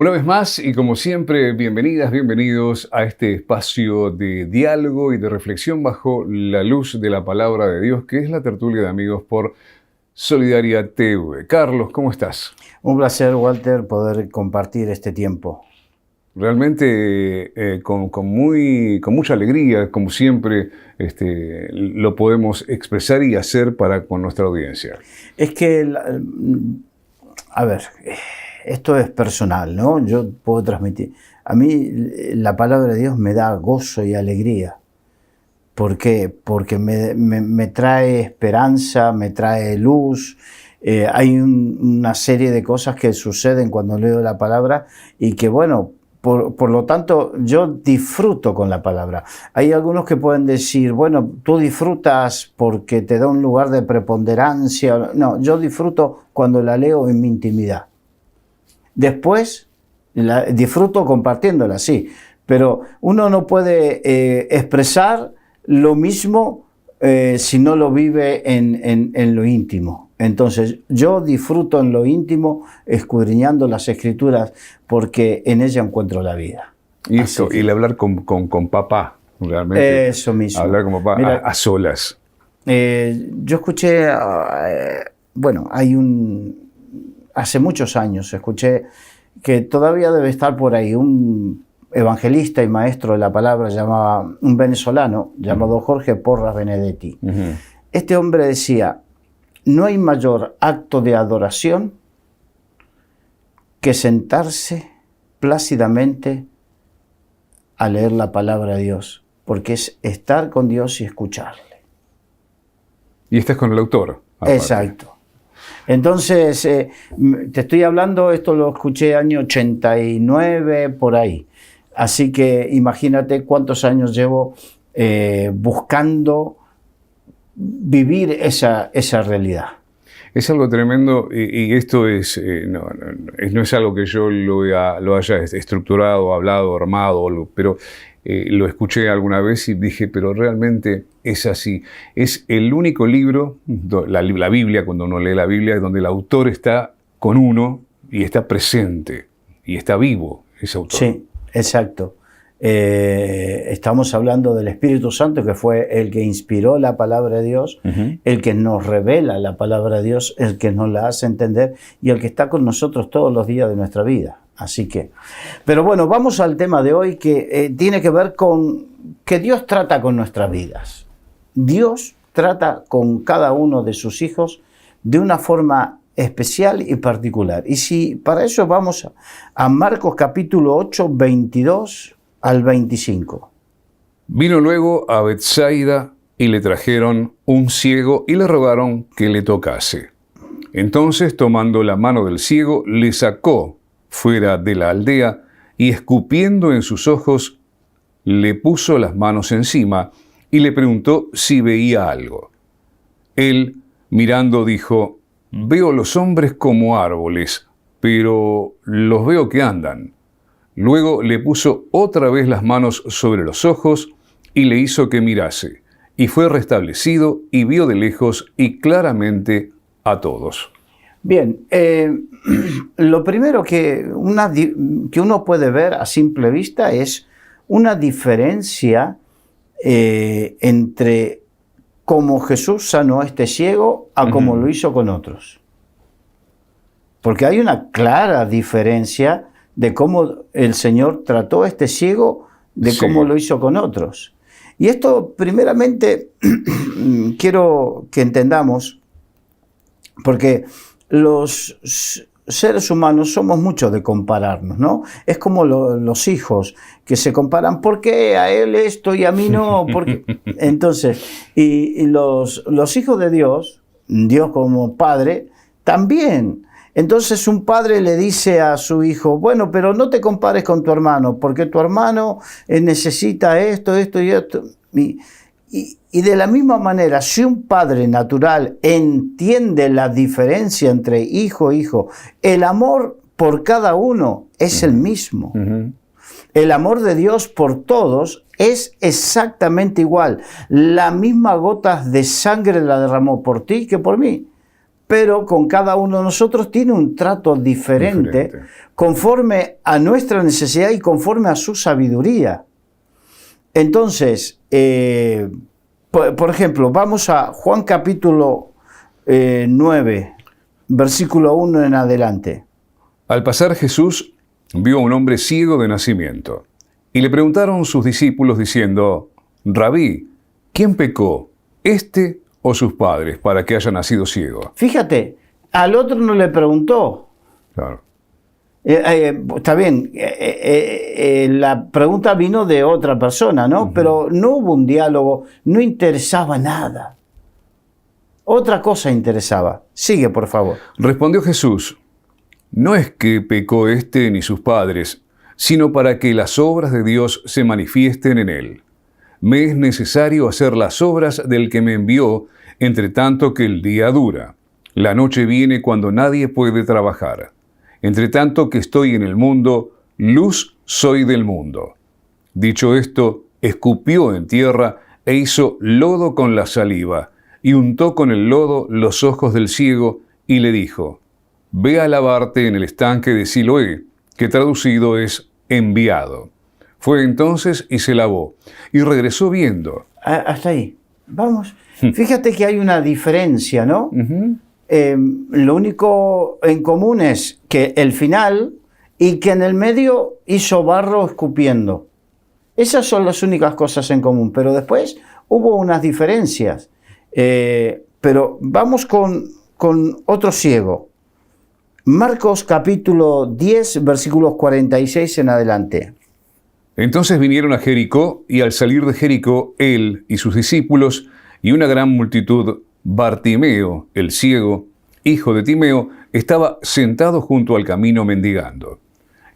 Una vez más, y como siempre, bienvenidas, bienvenidos a este espacio de diálogo y de reflexión bajo la luz de la palabra de Dios, que es la tertulia de amigos por Solidaridad TV. Carlos, ¿cómo estás? Un placer, Walter, poder compartir este tiempo. Realmente con mucha alegría, como siempre, lo podemos expresar y hacer con nuestra audiencia. Es que, esto es personal, ¿no? Yo puedo transmitir. A mí la palabra de Dios me da gozo y alegría. ¿Por qué? Porque me trae esperanza, me trae luz. Hay una serie de cosas que suceden cuando leo la palabra y que, bueno, por lo tanto, yo disfruto con la palabra. Hay algunos que pueden decir, bueno, tú disfrutas porque te da un lugar de preponderancia. No, yo disfruto cuando la leo en mi intimidad. Después, disfruto compartiéndola, sí. Pero uno no puede expresar lo mismo si no lo vive en lo íntimo. Entonces, yo disfruto en lo íntimo escudriñando las Escrituras porque en ella encuentro la vida. Y esto, y el hablar con papá, realmente. Eso mismo. Hablar con papá. Mira, a solas. Yo escuché, hace muchos años escuché que todavía debe estar por ahí un evangelista y maestro de la palabra, un venezolano llamado Jorge Porras Benedetti. Este hombre decía: no hay mayor acto de adoración que sentarse plácidamente a leer la palabra de Dios, porque es estar con Dios y escucharle. Y estás con el autor. Aparte. Exacto. Entonces, te estoy hablando, esto lo escuché año 89, por ahí. Así que imagínate cuántos años llevo buscando vivir esa realidad. Es algo tremendo y esto no es algo que yo lo haya estructurado, hablado, armado, pero lo escuché alguna vez y dije, pero realmente es así. Es el único libro, la Biblia, cuando uno lee la Biblia, donde el autor está con uno y está presente y está vivo ese autor. Sí, exacto. Estamos hablando del Espíritu Santo, que fue el que inspiró la palabra de Dios, el que nos revela la palabra de Dios, el que nos la hace entender y el que está con nosotros todos los días de nuestra vida. Así que, pero bueno, vamos al tema de hoy que tiene que ver con que Dios trata con nuestras vidas. Dios trata con cada uno de sus hijos de una forma especial y particular. Y si para eso vamos a Marcos capítulo 8, 22 al 25. Vino luego a Betsaida y le trajeron un ciego y le rogaron que le tocase. Entonces, tomando la mano del ciego, le sacó fuera de la aldea y escupiendo en sus ojos, le puso las manos encima y le preguntó si veía algo. Él, mirando, dijo: veo los hombres como árboles, pero los veo que andan. Luego le puso otra vez las manos sobre los ojos y le hizo que mirase, y fue restablecido y vio de lejos y claramente a todos. Bien, lo primero que uno puede ver a simple vista es una diferencia entre cómo Jesús sanó a este ciego a cómo lo hizo con otros. Porque hay una clara diferencia de cómo el Señor trató a este ciego de cómo lo hizo con otros. Y esto, primeramente, quiero que entendamos, porque los seres humanos somos muchos de compararnos, ¿no? Es como los hijos que se comparan, ¿por qué a él esto y a mí no? Entonces, y los hijos de Dios, Dios como Padre, también. Entonces un padre le dice a su hijo: bueno, pero no te compares con tu hermano, porque tu hermano necesita esto y esto. Y de la misma manera, si un padre natural entiende la diferencia entre hijo e hijo, el amor por cada uno es el mismo. El amor de Dios por todos es exactamente igual. La misma gota de sangre la derramó por ti que por mí. pero con cada uno de nosotros tiene un trato diferente, conforme a nuestra necesidad y conforme a su sabiduría. Entonces, por ejemplo, vamos a Juan capítulo 9, versículo 1 en adelante. Al pasar Jesús vio a un hombre ciego de nacimiento, y le preguntaron sus discípulos diciendo: Rabí, ¿quién pecó, este o sus padres, para que haya nacido ciego? Fíjate, al otro no le preguntó. Claro. Está bien, la pregunta vino de otra persona, ¿no? Pero no hubo un diálogo, no interesaba nada. Otra cosa interesaba. Sigue, por favor. Respondió Jesús: No es que pecó este ni sus padres, sino para que las obras de Dios se manifiesten en él. Me es necesario hacer las obras del que me envió, entre tanto que el día dura. La noche viene cuando nadie puede trabajar. Entre tanto que estoy en el mundo, luz soy del mundo. Dicho esto, escupió en tierra e hizo lodo con la saliva, y untó con el lodo los ojos del ciego, y le dijo: Ve a lavarte en el estanque de Siloé, que traducido es enviado. Fue entonces y se lavó, y regresó viendo. Hasta ahí. Vamos. Fíjate que hay una diferencia, ¿no? Lo único en común es que el final y que en el medio hizo barro escupiendo. Esas son las únicas cosas en común, pero después hubo unas diferencias. Pero vamos con otro ciego. Marcos capítulo 10, versículos 46 en adelante. Entonces vinieron a Jericó, y al salir de Jericó, él y sus discípulos, y una gran multitud, Bartimeo, el ciego, hijo de Timeo, estaba sentado junto al camino mendigando.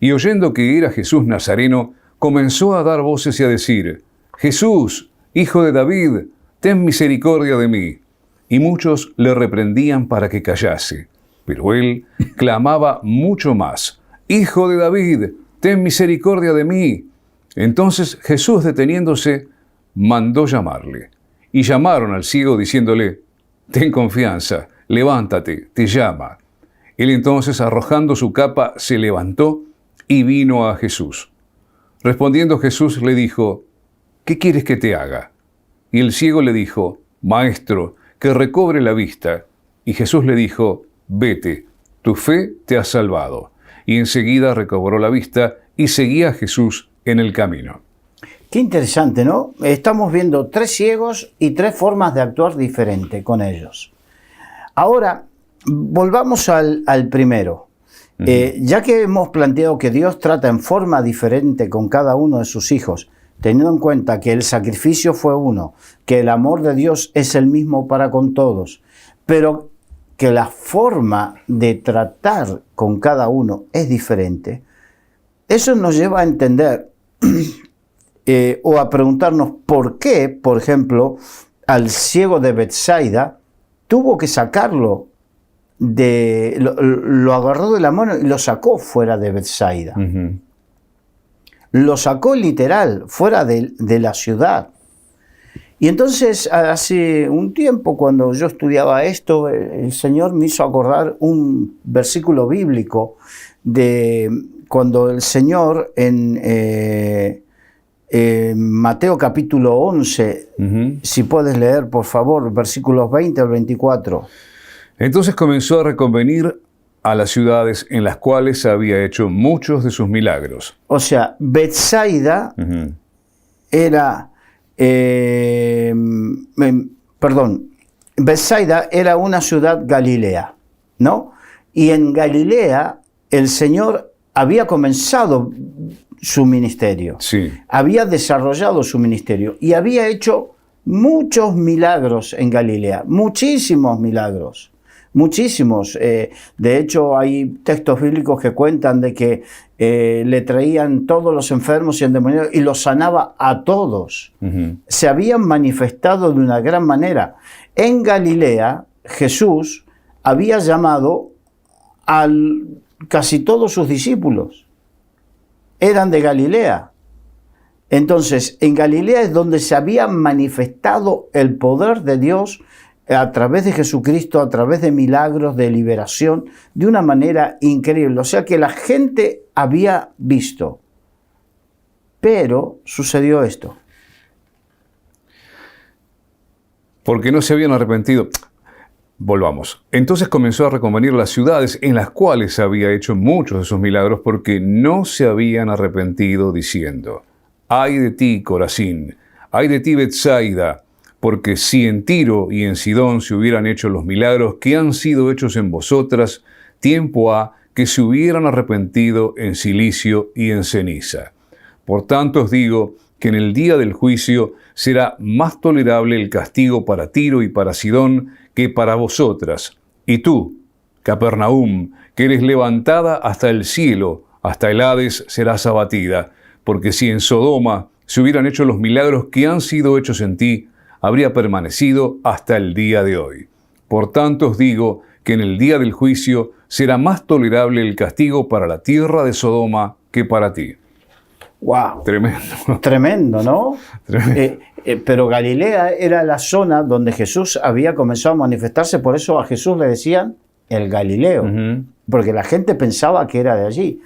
Y oyendo que era Jesús Nazareno, comenzó a dar voces y a decir: Jesús, hijo de David, ten misericordia de mí. Y muchos le reprendían para que callase. Pero él clamaba mucho más: Hijo de David, ten misericordia de mí. Entonces Jesús, deteniéndose, mandó llamarle. Y llamaron al ciego diciéndole: Ten confianza, levántate, te llama. Él entonces, arrojando su capa, se levantó y vino a Jesús. Respondiendo Jesús le dijo: ¿Qué quieres que te haga? Y el ciego le dijo: Maestro, que recobre la vista. Y Jesús le dijo: Vete, tu fe te ha salvado. Y enseguida recobró la vista y seguía a Jesús en el camino. Qué interesante, ¿no? Estamos viendo 3 ciegos y 3 formas de actuar diferente con ellos. Ahora, volvamos al primero. Ya que hemos planteado que Dios trata en forma diferente con cada uno de sus hijos, teniendo en cuenta que el sacrificio fue uno, que el amor de Dios es el mismo para con todos, pero que la forma de tratar con cada uno es diferente, eso nos lleva a entender o a preguntarnos por qué, por ejemplo, al ciego de Betsaida tuvo que sacarlo, lo agarró de la mano y lo sacó fuera de Betsaida. Lo sacó literal, fuera de la ciudad. Y entonces, hace un tiempo, cuando yo estudiaba esto, el Señor me hizo acordar un versículo bíblico de cuando el Señor en Mateo capítulo 11, si puedes leer, por favor, versículos 20 al 24. Entonces comenzó a reconvenir a las ciudades en las cuales había hecho muchos de sus milagros. O sea, Betsaida era... Betsaida era una ciudad galilea, ¿no? Y en Galilea el Señor había comenzado su ministerio, sí. Había desarrollado su ministerio y había hecho muchos milagros en Galilea, muchísimos milagros, muchísimos. De hecho, hay textos bíblicos que cuentan de que le traían todos los enfermos y endemoniados y los sanaba a todos. Se habían manifestado de una gran manera. En Galilea, Jesús había llamado a casi todos sus discípulos. Eran de Galilea. Entonces, en Galilea es donde se había manifestado el poder de Dios a través de Jesucristo, a través de milagros, de liberación, de una manera increíble. O sea que la gente había visto. Pero sucedió esto. Porque no se habían arrepentido. Volvamos. Entonces comenzó a reconvenir las ciudades en las cuales había hecho muchos de sus milagros porque no se habían arrepentido, diciendo: ay de ti, Corazín, ay de ti, Betsaida, porque si en Tiro y en Sidón se hubieran hecho los milagros que han sido hechos en vosotras, tiempo ha que se hubieran arrepentido en cilicio y en ceniza. Por tanto os digo que en el día del juicio será más tolerable el castigo para Tiro y para Sidón que para vosotras. Y tú, Capernaum, que eres levantada hasta el cielo, hasta el Hades serás abatida, porque si en Sodoma se hubieran hecho los milagros que han sido hechos en ti, habría permanecido hasta el día de hoy. Por tanto os digo que en el día del juicio será más tolerable el castigo para la tierra de Sodoma que para ti. ¡Wow! Tremendo. Tremendo, ¿no? Tremendo. Pero Galilea era la zona donde Jesús había comenzado a manifestarse, por eso a Jesús le decían el Galileo, porque la gente pensaba que era de allí.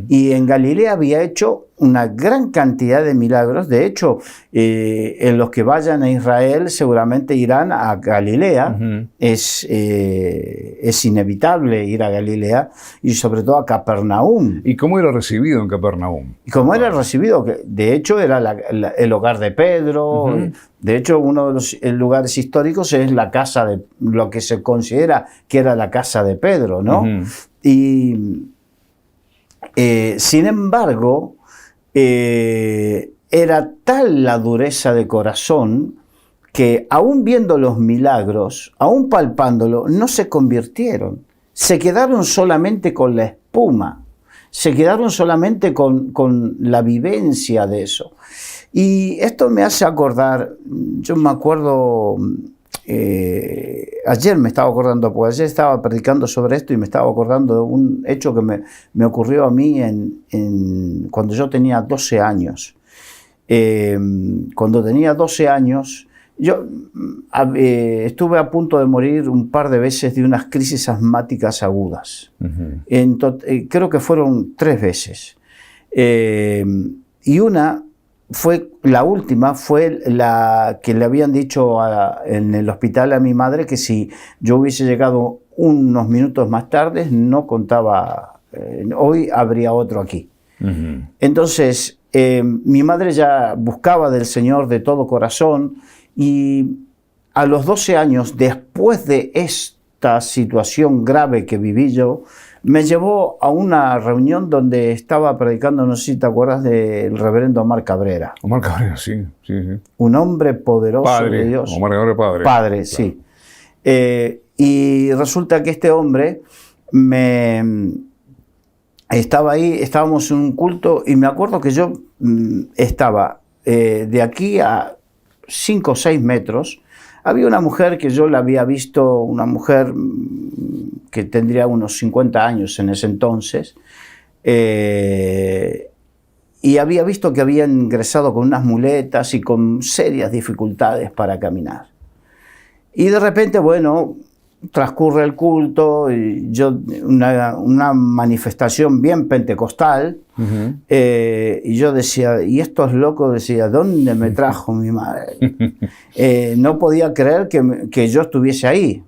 Y en Galilea había hecho una gran cantidad de milagros. De hecho, en los que vayan a Israel seguramente irán a Galilea. Es inevitable ir a Galilea y sobre todo a Capernaum. ¿Y cómo era recibido en Capernaum? Y como era recibido, de hecho era el hogar de Pedro. De hecho, uno de los lugares históricos es la casa de lo que se considera que era la casa de Pedro, ¿no? Y sin embargo, era tal la dureza de corazón que aún viendo los milagros, aún palpándolo, no se convirtieron. Se quedaron solamente con la espuma. Se quedaron solamente con la vivencia de eso. Y esto me hace acordar, yo me acuerdo, ayer me estaba acordando, pues ayer estaba predicando sobre esto y me estaba acordando de un hecho que me ocurrió a mí cuando yo tenía 12 años. Cuando tenía 12 años, yo estuve a punto de morir un par de veces de unas crisis asmáticas agudas. Creo que fueron 3 veces. Y la última fue la que le habían dicho en el hospital a mi madre que si yo hubiese llegado unos minutos más tarde, no contaba, hoy habría otro aquí. Entonces, mi madre ya buscaba del Señor de todo corazón y a los 12 años, después de esta situación grave que viví yo, me llevó a una reunión donde estaba predicando, no sé si te acuerdas del reverendo Omar Cabrera. Omar Cabrera, sí. Un hombre poderoso padre, de Dios. Omar Cabrera, padre. Padre, claro. Sí. Y resulta que este hombre estaba ahí, estábamos en un culto y me acuerdo que yo estaba de aquí a 5 o 6 metros. Había una mujer que yo la había visto, una mujer que tendría unos 50 años en ese entonces, y había visto que había ingresado con unas muletas y con serias dificultades para caminar. Y de repente, bueno, transcurre el culto, y una manifestación bien pentecostal, y yo decía, y estos locos, decía, ¿dónde me trajo mi madre? No podía creer que yo estuviese ahí.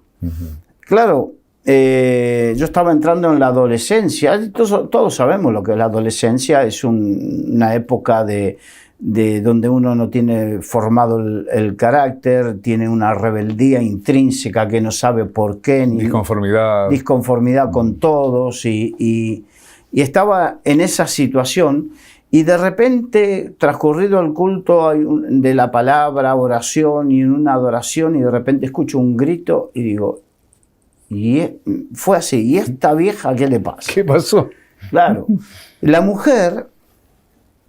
Claro, yo estaba entrando en la adolescencia, todos sabemos lo que es la adolescencia, es una época de donde uno no tiene formado el carácter, tiene una rebeldía intrínseca que no sabe por qué, ni disconformidad con todos, y estaba en esa situación, y de repente, transcurrido el culto de la palabra, oración y una adoración, y de repente escucho un grito y digo, fue así, ¿y esta vieja qué le pasa? ¿Qué pasó? Claro, la mujer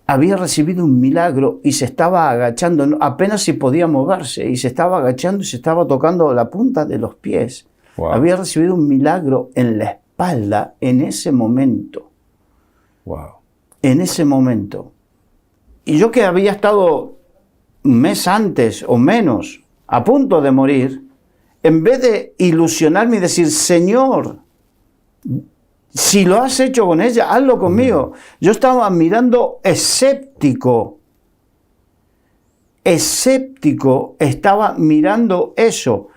había recibido un milagro y se estaba agachando, apenas si podía moverse, y se estaba agachando y se estaba tocando la punta de los pies. Wow. Había recibido un milagro en la espalda en ese momento. Wow. En ese momento. Y yo que había estado un mes antes o menos a punto de morir, en vez de ilusionarme y decir, Señor, si lo has hecho con ella, hazlo conmigo. Yo estaba mirando escéptico, estaba mirando eso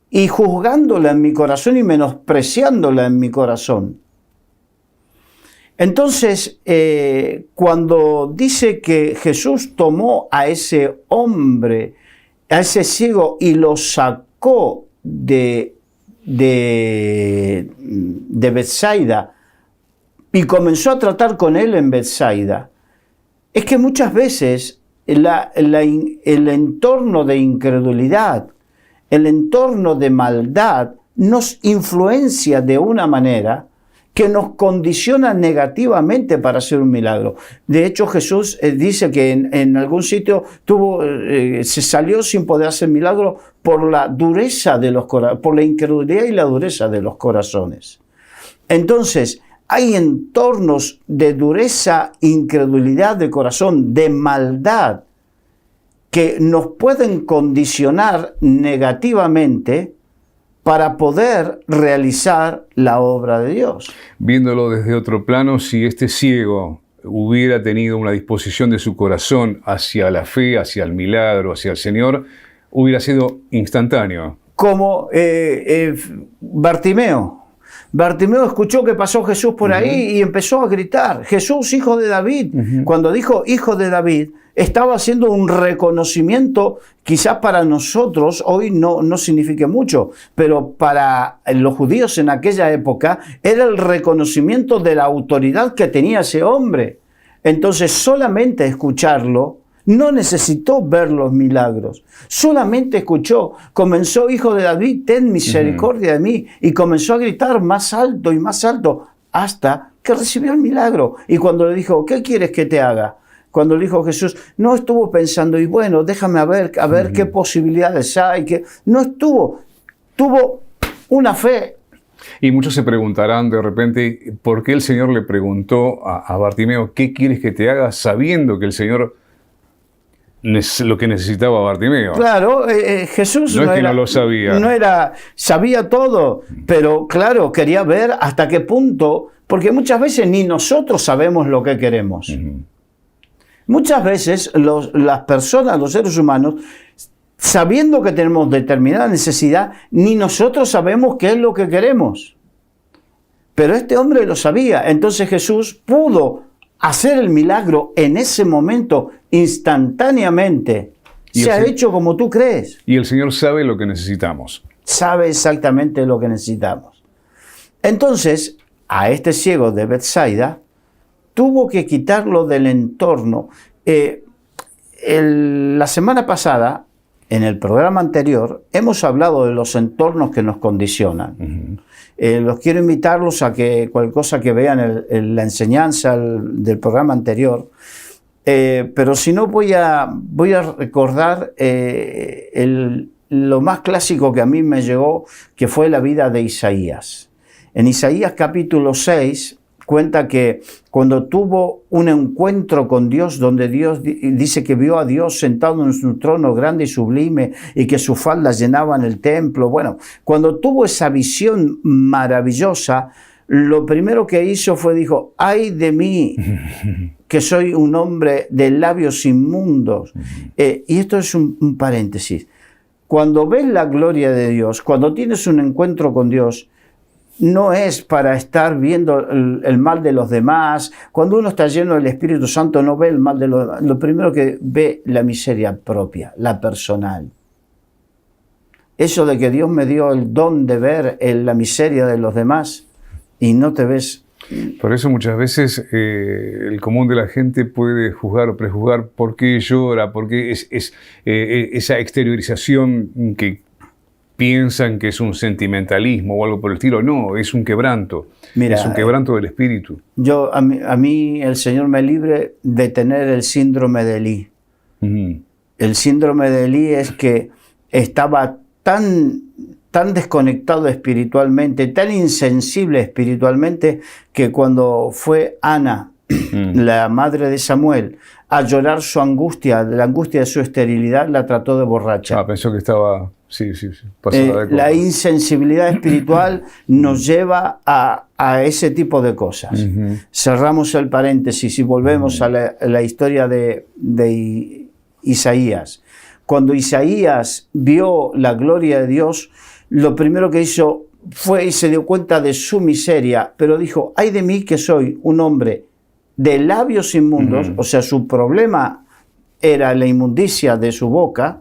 y juzgándola en mi corazón y menospreciándola en mi corazón. Entonces, cuando dice que Jesús tomó a ese hombre, a ese ciego, y lo sacó de Betsaida y comenzó a tratar con él en Betsaida, es que muchas veces el entorno de incredulidad, el entorno de maldad nos influencia de una manera que nos condiciona negativamente para hacer un milagro. De hecho, Jesús dice que en algún sitio se salió sin poder hacer milagro por la dureza de los corazones, por la incredulidad y la dureza de los corazones. Entonces, hay entornos de dureza, incredulidad de corazón, de maldad, que nos pueden condicionar negativamente para poder realizar la obra de Dios. Viéndolo desde otro plano, si este ciego hubiera tenido una disposición de su corazón hacia la fe, hacia el milagro, hacia el Señor, hubiera sido instantáneo. Como Bartimeo. Bartimeo escuchó que pasó Jesús por ahí y empezó a gritar, Jesús, hijo de David. Cuando dijo hijo de David, estaba haciendo un reconocimiento, quizás para nosotros hoy no signifique mucho, pero para los judíos en aquella época era el reconocimiento de la autoridad que tenía ese hombre. Entonces solamente escucharlo, no necesitó ver los milagros, solamente escuchó, comenzó, hijo de David, ten misericordia de mí, y comenzó a gritar más alto y más alto, hasta que recibió el milagro. Y cuando le dijo, ¿qué quieres que te haga? Cuando le dijo Jesús, no estuvo pensando, y bueno, déjame a ver qué posibilidades hay, tuvo una fe. Y muchos se preguntarán de repente, ¿por qué el Señor le preguntó a Bartimeo, ¿qué quieres que te haga? Sabiendo que el Señor lo que necesitaba Bartimeo. Claro, Jesús no es que no lo sabía. Sabía todo, pero claro, quería ver hasta qué punto, porque muchas veces ni nosotros sabemos lo que queremos. Muchas veces las personas, los seres humanos, sabiendo que tenemos determinada necesidad, ni nosotros sabemos qué es lo que queremos. Pero este hombre lo sabía, entonces Jesús pudo hacer el milagro en ese momento, instantáneamente. Se ha hecho como tú crees. Y el Señor sabe lo que necesitamos. Sabe exactamente lo que necesitamos. Entonces, a este ciego de Betsaida, tuvo que quitarlo del entorno. La semana pasada, en el programa anterior, hemos hablado de los entornos que nos condicionan. Los quiero invitarlos a que cualquier cosa que vean la enseñanza del programa anterior, pero si no voy a recordar lo más clásico que a mí me llegó, que fue la vida de Isaías. En Isaías capítulo 6 cuenta que cuando tuvo un encuentro con Dios, donde Dios dice que vio a Dios sentado en su trono grande y sublime y que sus faldas llenaban el templo. Bueno, cuando tuvo esa visión maravillosa, lo primero que hizo dijo, ¡ay de mí, que soy un hombre de labios inmundos! Y esto es un paréntesis. Cuando ves la gloria de Dios, cuando tienes un encuentro con Dios, no es para estar viendo el mal de los demás. Cuando uno está lleno del Espíritu Santo no ve el mal de los demás. Lo primero que ve la miseria propia, la personal. Eso de que Dios me dio el don de ver la miseria de los demás y no te ves. Por eso muchas veces el común de la gente puede juzgar o prejuzgar por qué llora, porque es esa exteriorización que piensan que es un sentimentalismo o algo por el estilo. No, es un quebranto. Mira, es un quebranto del espíritu. A mí el Señor me libre de tener el síndrome de Elí. El síndrome de Elí es que estaba tan desconectado espiritualmente, tan insensible espiritualmente, que cuando fue Ana, la madre de Samuel, a llorar su angustia, la angustia de su esterilidad, la trató de borracha. Pensó que estaba Sí. Pasada de La copas. insensibilidad espiritual nos lleva a ese tipo de cosas. Cerramos el paréntesis y volvemos a la historia de Isaías. Cuando Isaías vio la gloria de Dios, lo primero que hizo fue y se dio cuenta de su miseria, pero dijo, ay de mí que soy un hombre de labios inmundos, o sea, su problema era la inmundicia de su boca,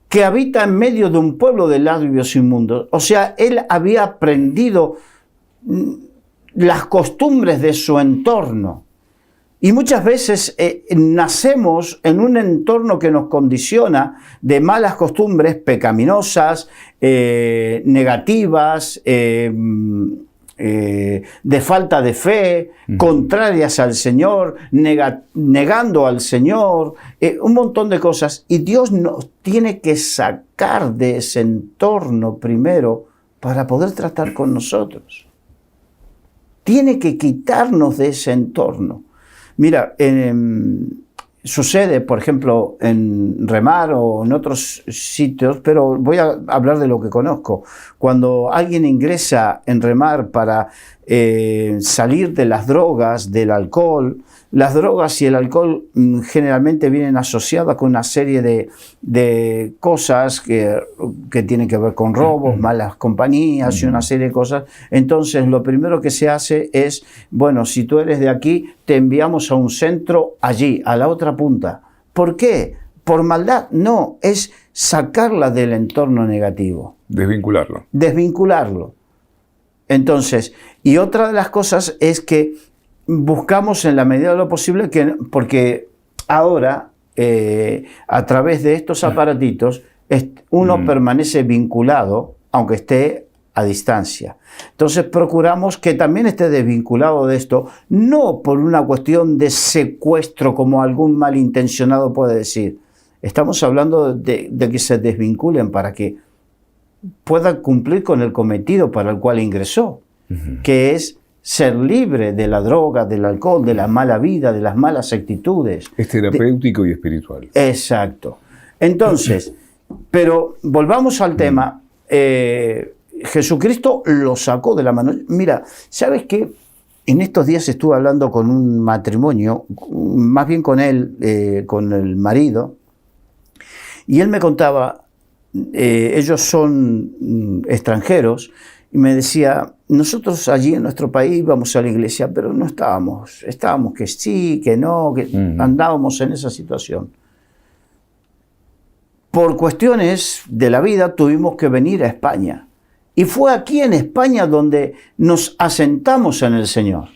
que habita en medio de un pueblo de labios inmundos. O sea, él había aprendido las costumbres de su entorno. Y muchas veces nacemos en un entorno que nos condiciona de malas costumbres pecaminosas, negativas, de falta de fe, contrarias al Señor, negando al Señor, un montón de cosas. Y Dios nos tiene que sacar de ese entorno primero para poder tratar con nosotros. Tiene que quitarnos de ese entorno. Mira, sucede, por ejemplo, en Remar o en otros sitios, pero voy a hablar de lo que conozco. Cuando alguien ingresa en Remar para salir de las drogas, del alcohol, las drogas y el alcohol generalmente vienen asociadas con una serie de cosas que tienen que ver con robos, malas compañías y una serie de cosas. Entonces, lo primero que se hace es, bueno, si tú eres de aquí, te enviamos a un centro allí, a la otra punta. ¿Por qué? ¿Por maldad? No, es sacarla del entorno negativo. Desvincularlo. Desvincularlo. Entonces, y otra de las cosas es que buscamos en la medida de lo posible, porque ahora, a través de estos aparatitos, uno permanece vinculado, aunque esté a distancia. Entonces procuramos que también esté desvinculado de esto, no por una cuestión de secuestro, como algún malintencionado puede decir. Estamos hablando de que se desvinculen para que pueda cumplir con el cometido para el cual ingresó, que es ser libre de la droga, del alcohol, de la mala vida, de las malas actitudes. Es terapéutico y espiritual. Exacto. Entonces, pero volvamos al tema. Jesucristo lo sacó de la mano. Mira, ¿sabes qué? En estos días estuve hablando con un matrimonio, más bien con él, con el marido, y él me contaba, ellos son extranjeros, y me decía, nosotros allí en nuestro país íbamos a la iglesia, pero no estábamos que sí, que no, que andábamos en esa situación. Por cuestiones de la vida tuvimos que venir a España. Y fue aquí en España donde nos asentamos en el Señor.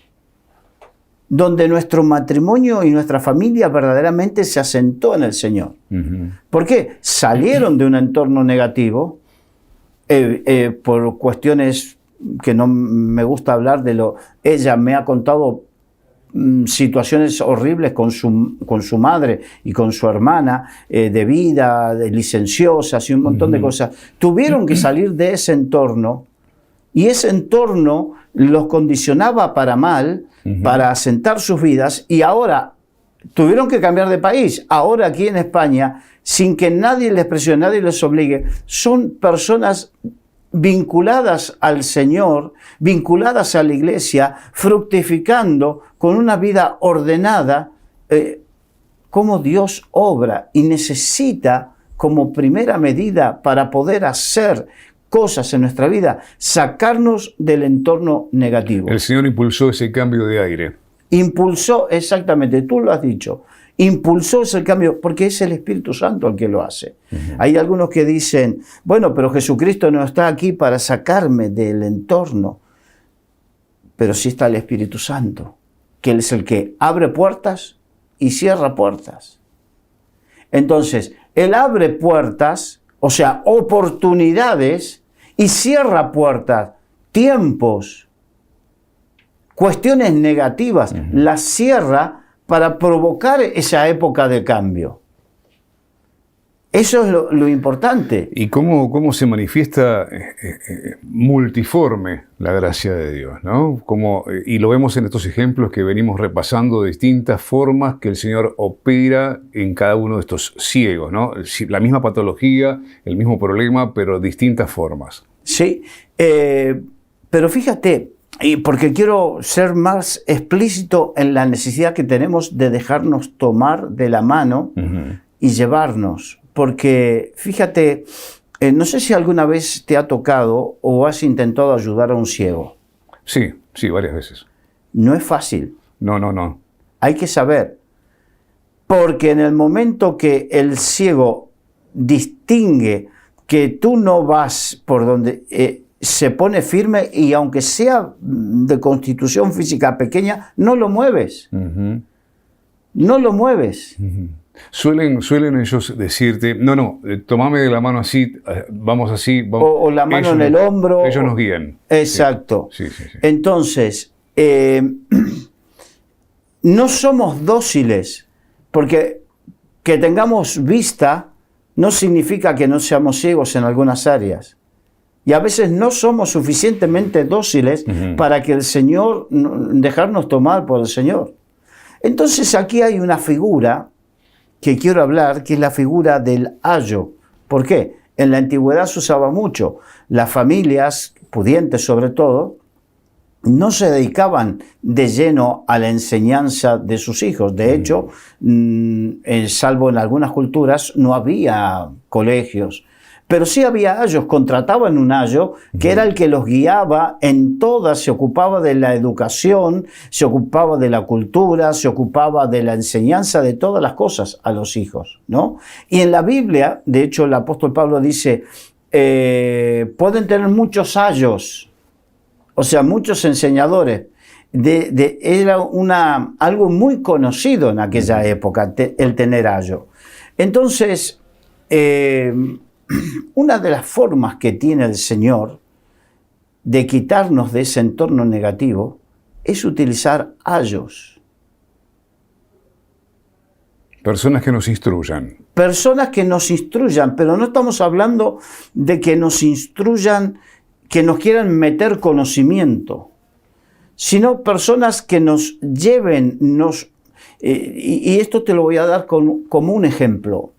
Donde nuestro matrimonio y nuestra familia verdaderamente se asentó en el Señor. ¿Por qué? Salieron de un entorno negativo, por cuestiones que no me gusta hablar de lo... Ella me ha contado situaciones horribles con su madre y con su hermana, de vida, de licenciosas y un montón de cosas. Tuvieron que salir de ese entorno y ese entorno los condicionaba para mal, para asentar sus vidas, y ahora tuvieron que cambiar de país. Ahora aquí en España, sin que nadie les presione, nadie les obligue, son personas vinculadas al Señor, vinculadas a la iglesia, fructificando con una vida ordenada, como Dios obra y necesita como primera medida para poder hacer cosas en nuestra vida, sacarnos del entorno negativo. El Señor impulsó ese cambio de aire. Impulsó, exactamente, tú lo has dicho, impulsó ese cambio porque es el Espíritu Santo el que lo hace. Hay algunos que dicen, bueno, pero Jesucristo no está aquí para sacarme del entorno, pero sí está el Espíritu Santo, que Él es el que abre puertas y cierra puertas. Entonces, Él abre puertas, o sea, oportunidades, y cierra puertas, tiempos, cuestiones negativas, las cierra para provocar esa época de cambio. Eso es lo importante. ¿Y cómo se manifiesta multiforme la gracia de Dios, ¿no? Y lo vemos en estos ejemplos que venimos repasando de distintas formas que el Señor opera en cada uno de estos ciegos, ¿no? La misma patología, el mismo problema, pero distintas formas. Sí, pero fíjate, y porque quiero ser más explícito en la necesidad que tenemos de dejarnos tomar de la mano y llevarnos. Porque, fíjate, no sé si alguna vez te ha tocado o has intentado ayudar a un ciego. Sí, varias veces. No es fácil. No. Hay que saber. Porque en el momento que el ciego distingue que tú no vas por donde se pone firme y aunque sea de constitución física pequeña, no lo mueves. No lo mueves. Suelen ellos decirte, no, tomame de la mano así, vamos así. Vamos. O la mano en el hombro. Ellos nos guían. Exacto. Sí. Entonces, no somos dóciles, porque que tengamos vista no significa que no seamos ciegos en algunas áreas. Y a veces no somos suficientemente dóciles para que el Señor, dejarnos tomar por el Señor. Entonces aquí hay una figura que quiero hablar, que es la figura del ayo. ¿Por qué? En la antigüedad se usaba mucho. Las familias, pudientes sobre todo, no se dedicaban de lleno a la enseñanza de sus hijos. De hecho, salvo en algunas culturas, no había colegios. Pero sí había ayos, contrataban un ayo que era el que los guiaba en todas, se ocupaba de la educación, se ocupaba de la cultura, se ocupaba de la enseñanza de todas las cosas a los hijos, ¿no? Y en la Biblia, de hecho, el apóstol Pablo dice, pueden tener muchos ayos, o sea, muchos enseñadores. Era algo muy conocido en aquella época, el tener ayo. Entonces, una de las formas que tiene el Señor de quitarnos de ese entorno negativo es utilizar ayos. Personas que nos instruyan. Personas que nos instruyan, pero no estamos hablando de que nos instruyan, que nos quieran meter conocimiento, sino personas que nos lleven, y esto te lo voy a dar como un ejemplo.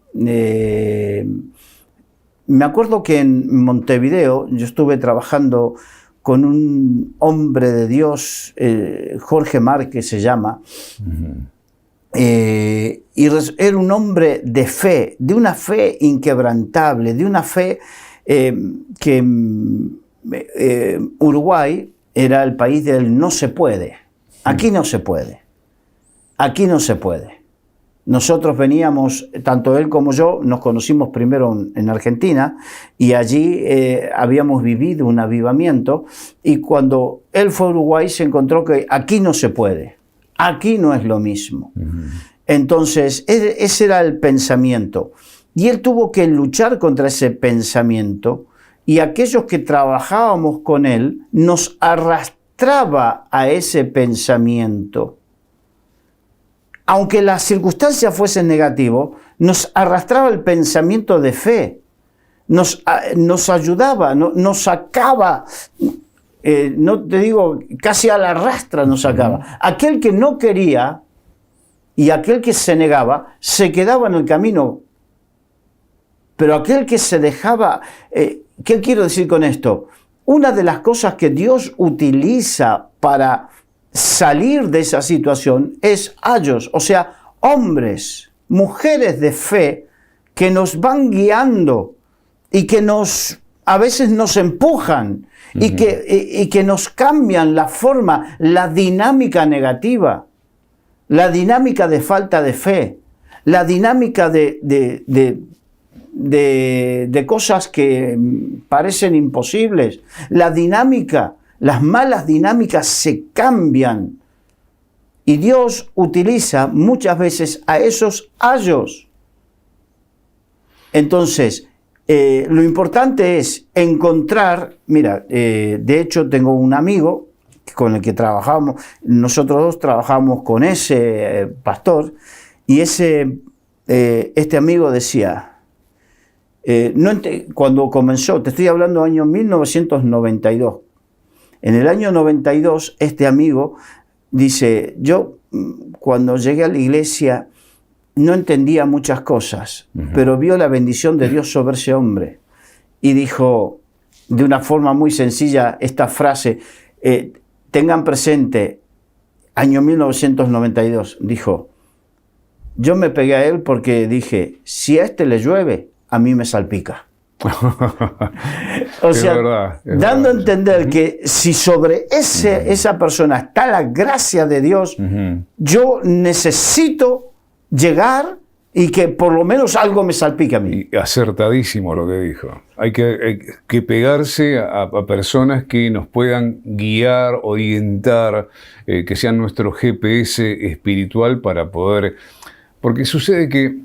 Me acuerdo que en Montevideo yo estuve trabajando con un hombre de Dios, Jorge Márquez se llama, y era un hombre de fe, de una fe inquebrantable, de una fe que Uruguay era el país del no se puede. Aquí no se puede. Aquí no se puede. Nosotros veníamos, tanto él como yo, nos conocimos primero en Argentina y allí habíamos vivido un avivamiento y cuando él fue a Uruguay se encontró que aquí no se puede, aquí no es lo mismo. Entonces, ese era el pensamiento y él tuvo que luchar contra ese pensamiento y aquellos que trabajábamos con él nos arrastraba a ese pensamiento. Aunque las circunstancias fuesen negativas, nos arrastraba el pensamiento de fe, nos ayudaba, nos sacaba, no te digo, casi a la rastra nos sacaba. Aquel que no quería y aquel que se negaba, se quedaba en el camino. Pero aquel que se dejaba, ¿qué quiero decir con esto? Una de las cosas que Dios utiliza para salir de esa situación es ayos, o sea, hombres, mujeres de fe que nos van guiando y que a veces nos empujan y que nos cambian la forma, la dinámica negativa, la dinámica de falta de fe, la dinámica de cosas que parecen imposibles, la dinámica. Las malas dinámicas se cambian y Dios utiliza muchas veces a esos ayos. Entonces, lo importante es encontrar, mira, de hecho tengo un amigo con el que trabajamos, nosotros dos trabajamos con ese pastor y este amigo decía, Cuando comenzó, te estoy hablando del año 1992. En el año 92, este amigo dice, yo cuando llegué a la iglesia no entendía muchas cosas, pero vio la bendición de Dios sobre ese hombre y dijo de una forma muy sencilla esta frase, tengan presente, año 1992, dijo, yo me pegué a él porque dije, si a este le llueve, a mí me salpica. O sea, dando a entender que si sobre esa persona está la gracia de Dios, yo necesito llegar y que por lo menos algo me salpique a mí. Y acertadísimo lo que dijo. Hay que pegarse a personas que nos puedan guiar, orientar, que sean nuestro GPS espiritual para poder... Porque sucede que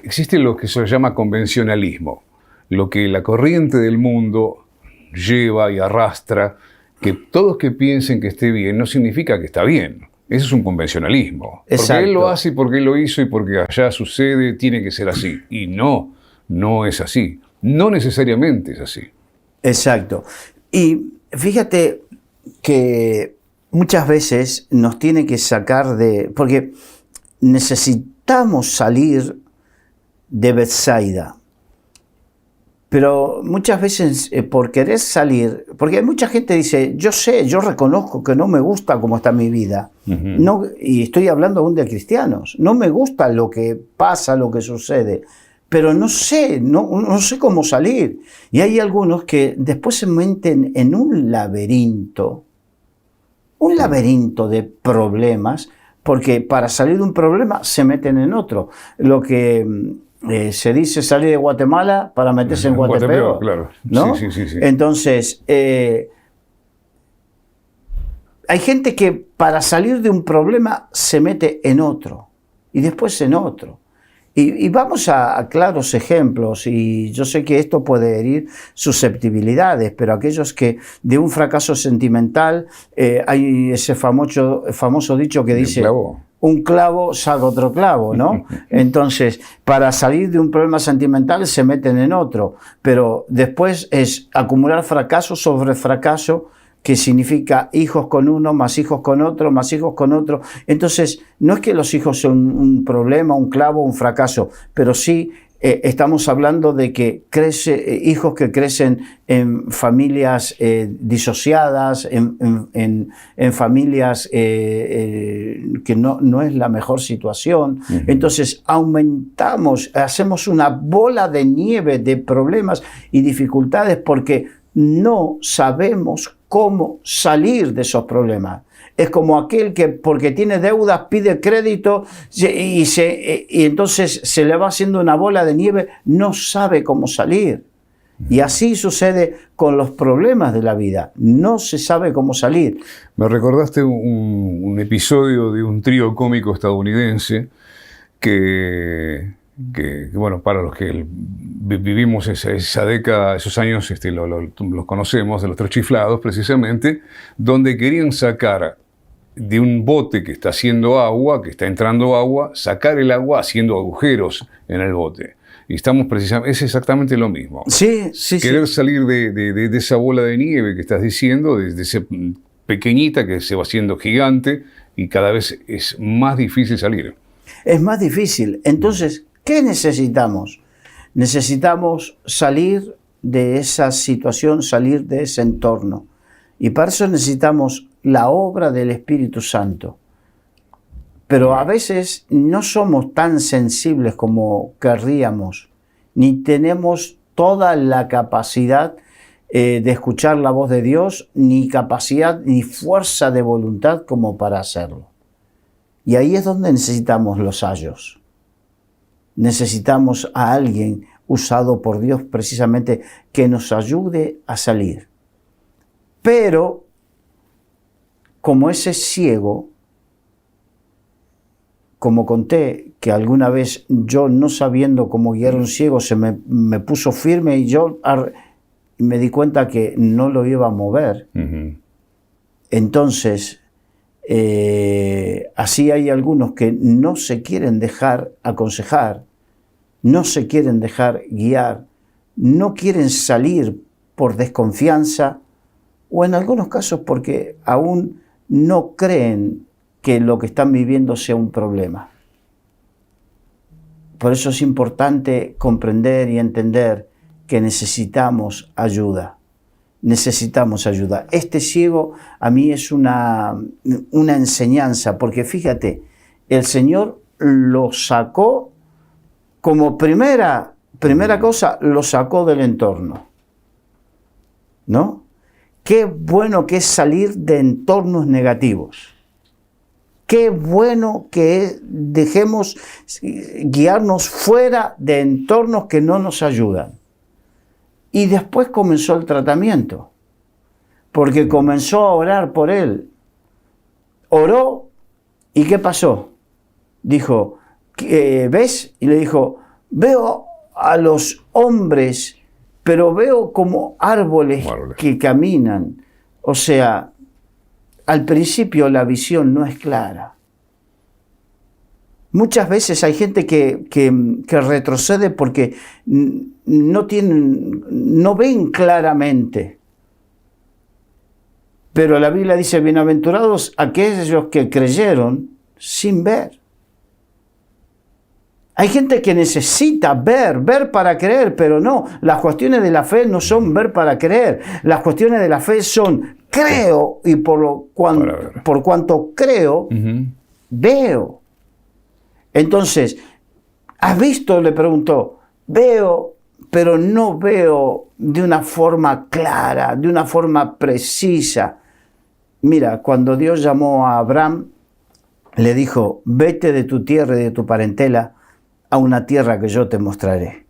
existe lo que se llama convencionalismo, lo que la corriente del mundo lleva y arrastra, que todos que piensen que esté bien no significa que está bien. Eso es un convencionalismo. Exacto. Porque él lo hace y porque él lo hizo y porque allá sucede, tiene que ser así. Y no es así. No necesariamente es así. Exacto. Y fíjate que muchas veces nos tiene que sacar de... Porque necesitamos salir de Bethsaida. Pero muchas veces por querer salir, porque hay mucha gente que dice, yo reconozco que no me gusta cómo está mi vida. No, y estoy hablando aún de cristianos. No me gusta lo que pasa, lo que sucede, pero no sé cómo salir. Y hay algunos que después se meten en un laberinto de problemas, porque para salir de un problema se meten en otro. Lo que se dice salir de Guatemala para meterse en Guatepeo, claro. ¿no? Sí. Entonces, hay gente que para salir de un problema se mete en otro y después en otro. Y vamos a claros ejemplos, y yo sé que esto puede herir susceptibilidades, pero aquellos que de un fracaso sentimental, hay ese famoso dicho que dice, un clavo saca otro clavo, ¿no? Entonces, para salir de un problema sentimental se meten en otro, pero después es acumular fracaso sobre fracaso, que significa hijos con uno, más hijos con otro, más hijos con otro. Entonces, no es que los hijos son un problema, un clavo, un fracaso, pero sí estamos hablando de que hijos que crecen en familias disociadas, en familias que no es la mejor situación. Entonces, hacemos una bola de nieve de problemas y dificultades porque no sabemos cómo salir de esos problemas. Es como aquel que porque tiene deudas pide crédito y entonces se le va haciendo una bola de nieve, no sabe cómo salir. Y así sucede con los problemas de la vida, no se sabe cómo salir. Me recordaste un episodio de un trío cómico estadounidense que bueno, para los que vivimos esa década, esos años, los conocemos, de los Tres Chiflados, precisamente, donde querían sacar de un bote que está haciendo agua, que está entrando agua, sacar el agua haciendo agujeros en el bote. Y estamos precisamente, es exactamente lo mismo. Sí. Querer salir de esa bola de nieve que estás diciendo, de esa pequeñita que se va haciendo gigante, y cada vez es más difícil salir. Es más difícil. Entonces, ¿qué necesitamos? Necesitamos salir de esa situación, salir de ese entorno. Y para eso necesitamos la obra del Espíritu Santo. Pero a veces no somos tan sensibles como querríamos, ni tenemos toda la capacidad de escuchar la voz de Dios, ni capacidad ni fuerza de voluntad como para hacerlo. Y ahí es donde necesitamos los ayos. Necesitamos a alguien usado por Dios precisamente que nos ayude a salir. Pero, como ese ciego, como conté que alguna vez yo no sabiendo cómo guiar a un ciego se me puso firme y yo me di cuenta que no lo iba a mover. Entonces, así hay algunos que no se quieren dejar aconsejar, no se quieren dejar guiar, no quieren salir por desconfianza o en algunos casos porque aún no creen que lo que están viviendo sea un problema. Por eso es importante comprender y entender que necesitamos ayuda. Necesitamos ayuda. Este ciego a mí es una enseñanza, porque fíjate, el Señor lo sacó como primera cosa, lo sacó del entorno, ¿no? Qué bueno que es salir de entornos negativos. Qué bueno que dejemos guiarnos fuera de entornos que no nos ayudan. Y después comenzó el tratamiento, porque comenzó a orar por él. Oró, ¿y qué pasó? Dijo, ¿ves? Y le dijo, veo a los hombres, pero veo como árboles que caminan. O sea, al principio la visión no es clara. Muchas veces hay gente que retrocede porque no ven claramente. Pero la Biblia dice, bienaventurados aquellos que creyeron sin ver. Hay gente que necesita ver para creer, pero no. Las cuestiones de la fe no son ver para creer. Las cuestiones de la fe son creo y por cuanto creo, veo. Entonces, ¿has visto? Le preguntó. Veo, pero no veo de una forma clara, de una forma precisa. Mira, cuando Dios llamó a Abraham, le dijo, vete de tu tierra y de tu parentela a una tierra que yo te mostraré.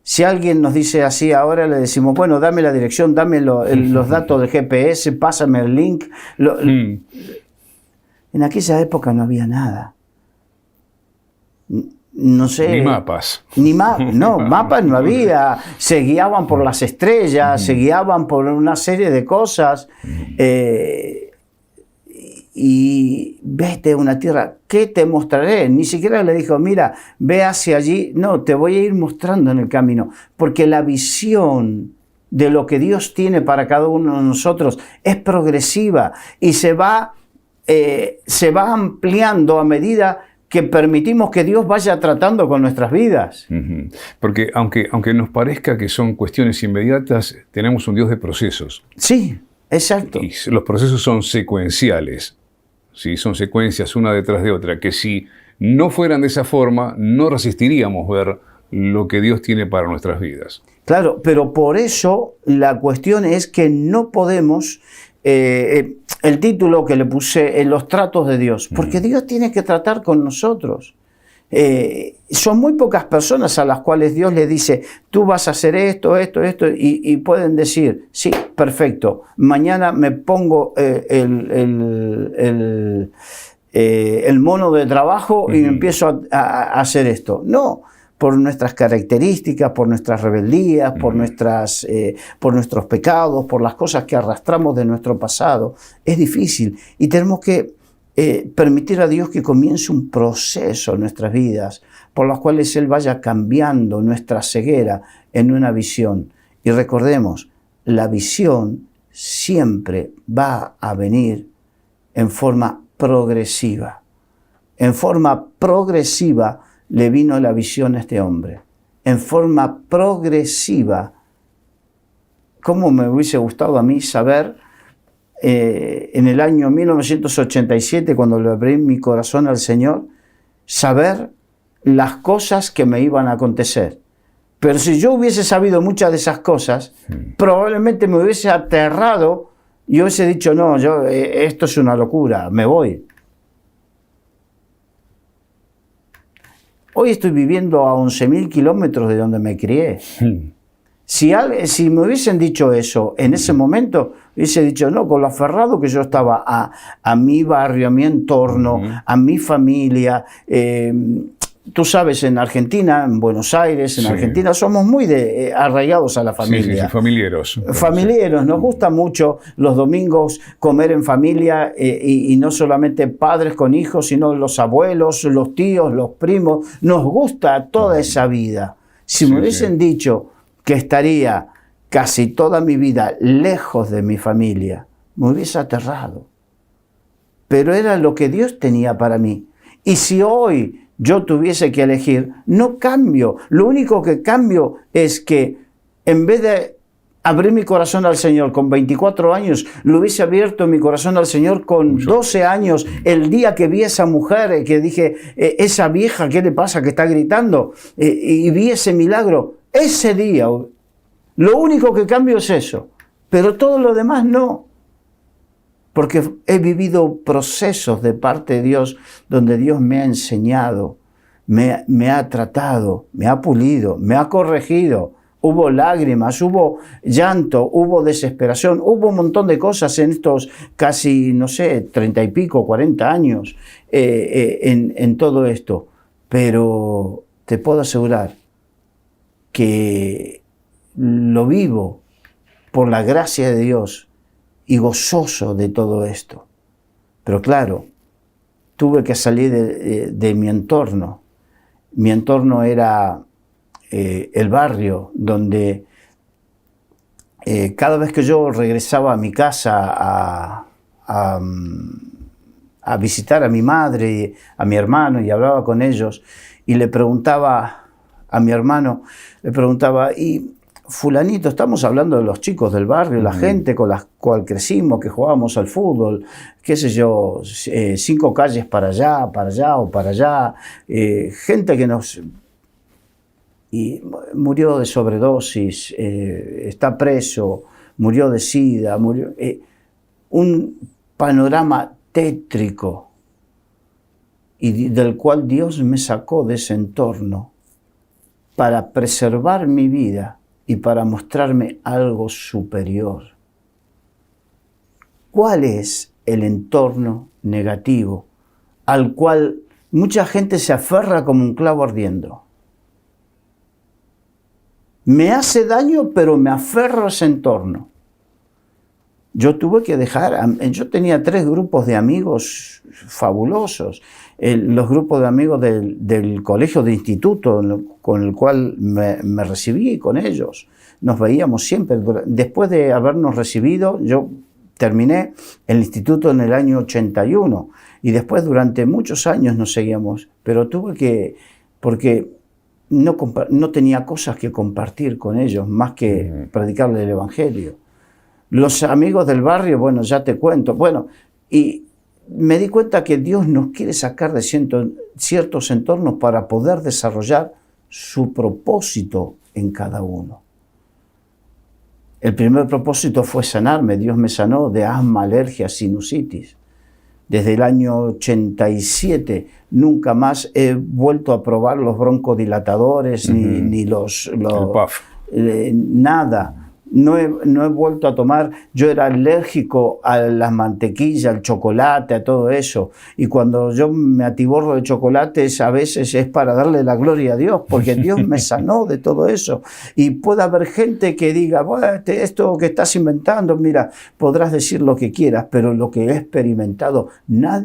Si alguien nos dice así ahora, le decimos, bueno, dame la dirección, dame los datos del GPS, pásame el link. En aquella época no había nada. No sé. Ni mapas. Mapas no había. Se guiaban por las estrellas, se guiaban por una serie de cosas. Y vete a una tierra, ¿qué te mostraré? Ni siquiera le dijo, mira, ve hacia allí. No, te voy a ir mostrando en el camino. Porque la visión de lo que Dios tiene para cada uno de nosotros es progresiva y se va ampliando a medida que permitimos que Dios vaya tratando con nuestras vidas. Porque aunque nos parezca que son cuestiones inmediatas, tenemos un Dios de procesos. Sí, exacto. Y los procesos son secuenciales. Sí, son secuencias una detrás de otra, que si no fueran de esa forma, no resistiríamos ver lo que Dios tiene para nuestras vidas. Claro, pero por eso la cuestión es que no podemos... el título que le puse, los tratos de Dios, porque Dios tiene que tratar con nosotros. Son muy pocas personas a las cuales Dios le dice, tú vas a hacer esto, y pueden decir, sí, perfecto, mañana me pongo el mono de trabajo y empiezo a hacer esto. No, por nuestras características, por nuestras rebeldías, por nuestros pecados, por las cosas que arrastramos de nuestro pasado. Es difícil y tenemos que permitir a Dios que comience un proceso en nuestras vidas por los cuales Él vaya cambiando nuestra ceguera en una visión. Y recordemos, la visión siempre va a venir en forma progresiva. En forma progresiva le vino la visión a este hombre. En forma progresiva. ¿Cómo me hubiese gustado a mí saber en el año 1987, cuando le abrí mi corazón al Señor, saber las cosas que me iban a acontecer? Pero si yo hubiese sabido muchas de esas cosas, probablemente me hubiese aterrado y hubiese dicho, no, esto es una locura, me voy. Hoy estoy viviendo a 11.000 kilómetros de donde me crié. Si me hubiesen dicho eso en ese momento, hubiese dicho, no, con lo aferrado que yo estaba a mi barrio, a mi entorno, a mi familia, tú sabes, en Argentina, en Buenos Aires, en Argentina, somos muy arraigados a la familia. Sí, familiares. Familiares, nos gusta mucho los domingos comer en familia y no solamente padres con hijos, sino los abuelos, los tíos, los primos. Nos gusta toda esa vida. Si me hubiesen dicho que estaría casi toda mi vida lejos de mi familia, me hubiese aterrado. Pero era lo que Dios tenía para mí. Y si hoy yo tuviese que elegir, no cambio. Lo único que cambio es que en vez de abrir mi corazón al Señor con 24 años, lo hubiese abierto mi corazón al Señor con 12 años, el día que vi a esa mujer, que dije, esa vieja, ¿qué le pasa que está gritando? Y vi ese milagro. Ese día, lo único que cambio es eso. Pero todo lo demás no. Porque he vivido procesos de parte de Dios donde Dios me ha enseñado, me ha tratado, me ha pulido, me ha corregido. Hubo lágrimas, hubo llanto, hubo desesperación, hubo un montón de cosas en estos casi, no sé, 30 y pico, 40 años en todo esto. Pero te puedo asegurar que lo vivo por la gracia de Dios y gozoso de todo esto. Pero claro, tuve que salir de mi entorno. Mi entorno era el barrio, donde cada vez que yo regresaba a mi casa a visitar a mi madre, a mi hermano, y hablaba con ellos, y le preguntaba a mi hermano, y fulanito, estamos hablando de los chicos del barrio, la gente con la cual crecimos, que jugábamos al fútbol, qué sé yo, 5 calles para allá o para allá, gente que nos... Y murió de sobredosis, está preso, murió de sida, murió... un panorama tétrico, y del cual Dios me sacó de ese entorno para preservar mi vida y para mostrarme algo superior. ¿Cuál es el entorno negativo al cual mucha gente se aferra como un clavo ardiendo? Me hace daño, pero me aferro a ese entorno. Yo tuve que yo tenía 3 grupos de amigos fabulosos. Los grupos de amigos del colegio de instituto con el cual me recibí con ellos. Nos veíamos siempre. Después de habernos recibido, yo terminé el instituto en el año 81 y después durante muchos años nos seguíamos. Pero tuve que, porque no tenía cosas que compartir con ellos más que predicarles el evangelio. Los amigos del barrio, bueno, ya te cuento. Bueno, y me di cuenta que Dios nos quiere sacar de ciertos entornos para poder desarrollar su propósito en cada uno. El primer propósito fue sanarme. Dios me sanó de asma, alergia, sinusitis. Desde el año 87 nunca más he vuelto a probar los broncodilatadores ni los nada. No he vuelto a tomar. Yo era alérgico a las mantequillas, al chocolate, a todo eso. Y cuando yo me atiborro de chocolates, a veces es para darle la gloria a Dios, porque Dios me sanó de todo eso. Y puede haber gente que diga, bueno, esto que estás inventando, mira, podrás decir lo que quieras, pero lo que he experimentado, nada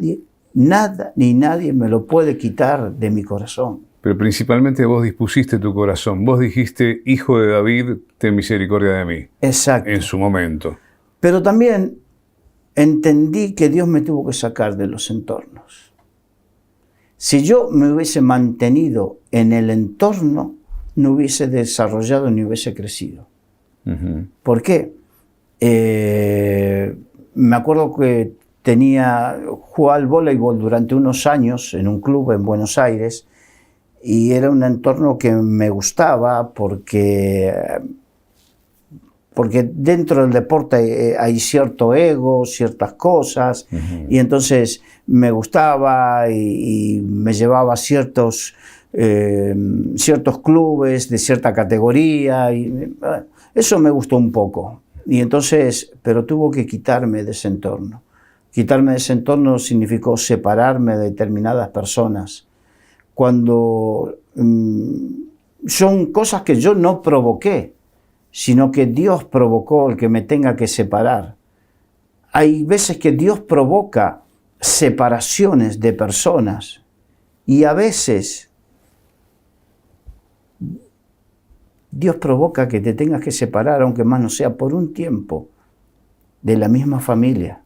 ni nadie me lo puede quitar de mi corazón. Pero principalmente vos dispusiste tu corazón. Vos dijiste, Hijo de David, ten misericordia de mí. Exacto. En su momento. Pero también entendí que Dios me tuvo que sacar de los entornos. Si yo me hubiese mantenido en el entorno, no hubiese desarrollado ni hubiese crecido. ¿Por qué? Me acuerdo que jugaba al voleibol durante unos años en un club en Buenos Aires. Y era un entorno que me gustaba porque dentro del deporte hay cierto ego, ciertas cosas, y entonces me gustaba y me llevaba a ciertos clubes de cierta categoría, y eso me gustó un poco. Y entonces, pero tuvo que quitarme de ese entorno. Quitarme de ese entorno significó separarme de determinadas personas, cuando son cosas que yo no provoqué, sino que Dios provocó el que me tenga que separar. Hay veces que Dios provoca separaciones de personas y a veces Dios provoca que te tengas que separar, aunque más no sea por un tiempo, de la misma familia.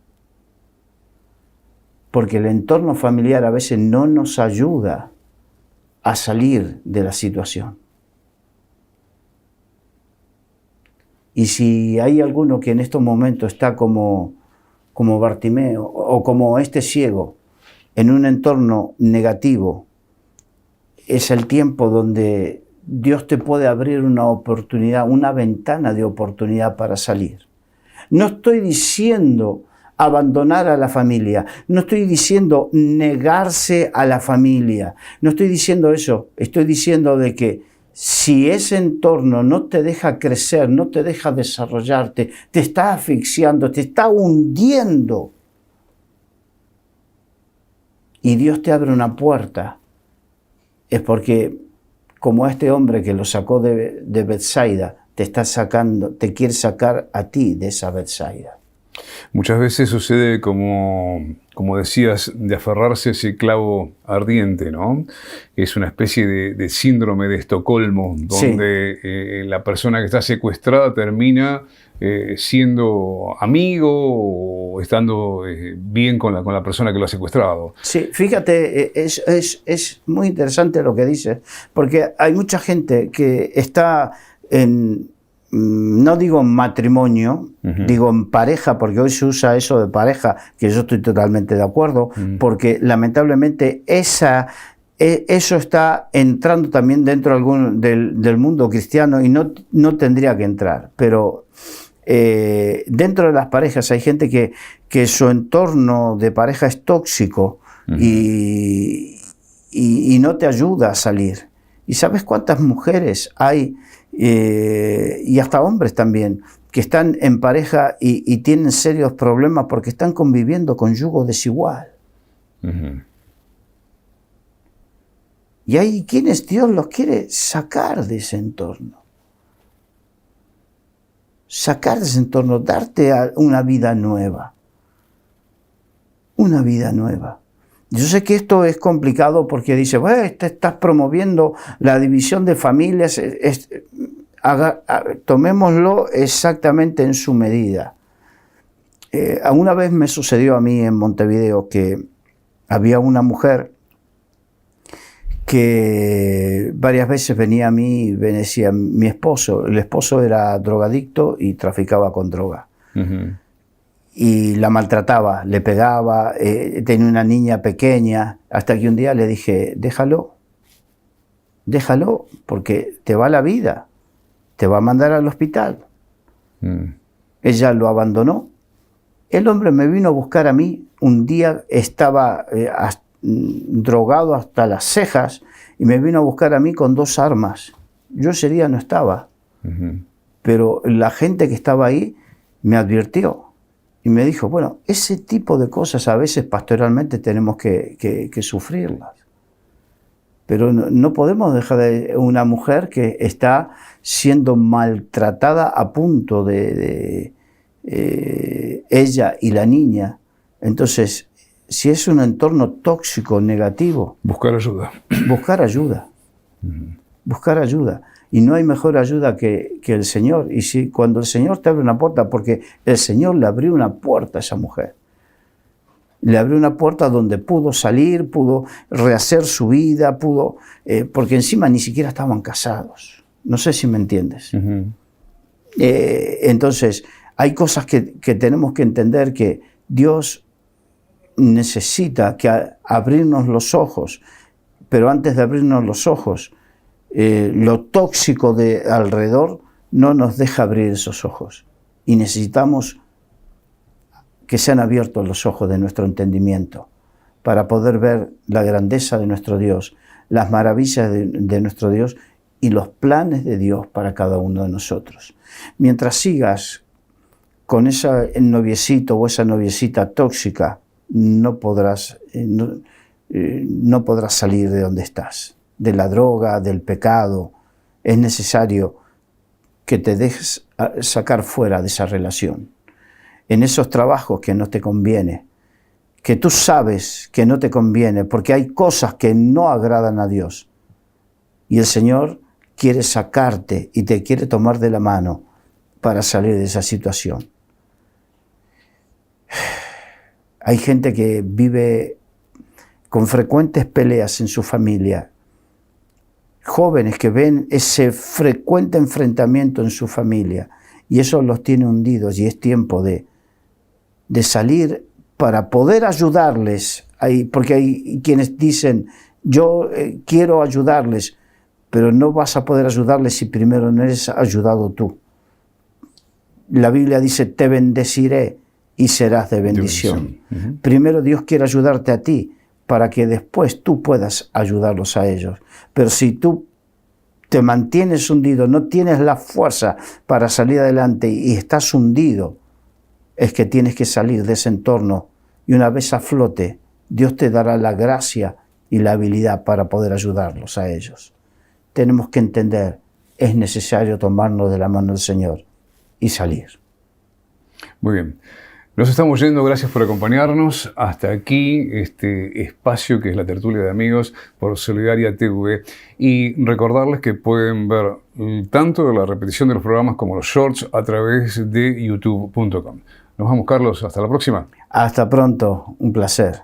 Porque el entorno familiar a veces no nos ayuda a salir de la situación. Y si hay alguno que en estos momentos está como Bartimeo o como este ciego en un entorno negativo, es el tiempo donde Dios te puede abrir una oportunidad, una ventana de oportunidad para salir. No estoy diciendo abandonar a la familia, no estoy diciendo negarse a la familia, no estoy diciendo eso, estoy diciendo de que si ese entorno no te deja crecer, no te deja desarrollarte, te está asfixiando, te está hundiendo, y Dios te abre una puerta, es porque, como este hombre que lo sacó de Betsaida, te quiere sacar a ti de esa Betsaida. Muchas veces sucede como decías, de aferrarse a ese clavo ardiente, ¿no? Es una especie de síndrome de Estocolmo, donde la persona que está secuestrada termina siendo amigo o estando bien con la persona que lo ha secuestrado. Sí, fíjate, es muy interesante lo que dices, porque hay mucha gente que está no digo en matrimonio, digo en pareja, porque hoy se usa eso de pareja, que yo estoy totalmente de acuerdo, porque lamentablemente eso está entrando también dentro del mundo cristiano y no tendría que entrar, pero dentro de las parejas hay gente que su entorno de pareja es tóxico y no te ayuda a salir. ¿Y sabes cuántas mujeres hay, y hasta hombres también, que están en pareja y tienen serios problemas porque están conviviendo con yugo desigual? Y hay quienes Dios los quiere sacar de ese entorno. Sacar de ese entorno, darte una vida nueva. Una vida nueva. Yo sé que esto es complicado porque dice, bueno, te estás promoviendo la división de familias. Tomémoslo exactamente en su medida. Una vez me sucedió a mí en Montevideo que había una mujer que varias veces venía a mí y me decía, el esposo era drogadicto y traficaba con droga. Y la maltrataba, le pegaba, tenía una niña pequeña, hasta que un día le dije, déjalo, porque te va la vida, te va a mandar al hospital. Ella lo abandonó. El hombre me vino a buscar a mí, un día estaba drogado hasta las cejas y me vino a buscar a mí con 2 armas. Yo ese día no estaba, pero la gente que estaba ahí me advirtió. Y me dijo, bueno, ese tipo de cosas a veces pastoralmente tenemos que sufrirlas. Pero no podemos dejar de una mujer que está siendo maltratada a punto de ella y la niña. Entonces, si es un entorno tóxico, negativo... Buscar ayuda. Buscar ayuda. Buscar ayuda. Y no hay mejor ayuda que el Señor. Y cuando el Señor te abre una puerta, porque el Señor le abrió una puerta a esa mujer. Le abrió una puerta donde pudo salir, pudo rehacer su vida, porque encima ni siquiera estaban casados. No sé si me entiendes. Entonces, hay cosas que tenemos que entender, que Dios necesita abrirnos los ojos, pero antes de abrirnos los ojos, lo tóxico de alrededor no nos deja abrir esos ojos y necesitamos que sean abiertos los ojos de nuestro entendimiento para poder ver la grandeza de nuestro Dios, las maravillas de nuestro Dios y los planes de Dios para cada uno de nosotros. Mientras sigas con ese noviecito o esa noviecita tóxica, no podrás no podrás salir de donde estás, de la droga, del pecado. Es necesario que te dejes sacar fuera de esa relación. En esos trabajos que no te conviene, que tú sabes que no te conviene, porque hay cosas que no agradan a Dios. Y el Señor quiere sacarte y te quiere tomar de la mano para salir de esa situación. Hay gente que vive con frecuentes peleas en su familia. Jóvenes que ven ese frecuente enfrentamiento en su familia y eso los tiene hundidos y es tiempo de salir para poder ayudarles. Porque hay quienes dicen, yo quiero ayudarles, pero no vas a poder ayudarles si primero no eres ayudado tú. La Biblia dice, te bendeciré y serás de bendición. Primero Dios quiere ayudarte a ti para que después tú puedas ayudarlos a ellos. Pero si tú te mantienes hundido, no tienes la fuerza para salir adelante y estás hundido, es que tienes que salir de ese entorno y una vez a flote, Dios te dará la gracia y la habilidad para poder ayudarlos a ellos. Tenemos que entender, es necesario tomarnos de la mano del Señor y salir. Muy bien. Nos estamos yendo, gracias por acompañarnos. Hasta aquí este espacio que es la tertulia de amigos por Solidaria TV. Y recordarles que pueden ver tanto la repetición de los programas como los shorts a través de youtube.com. Nos vamos, Carlos. Hasta la próxima. Hasta pronto. Un placer.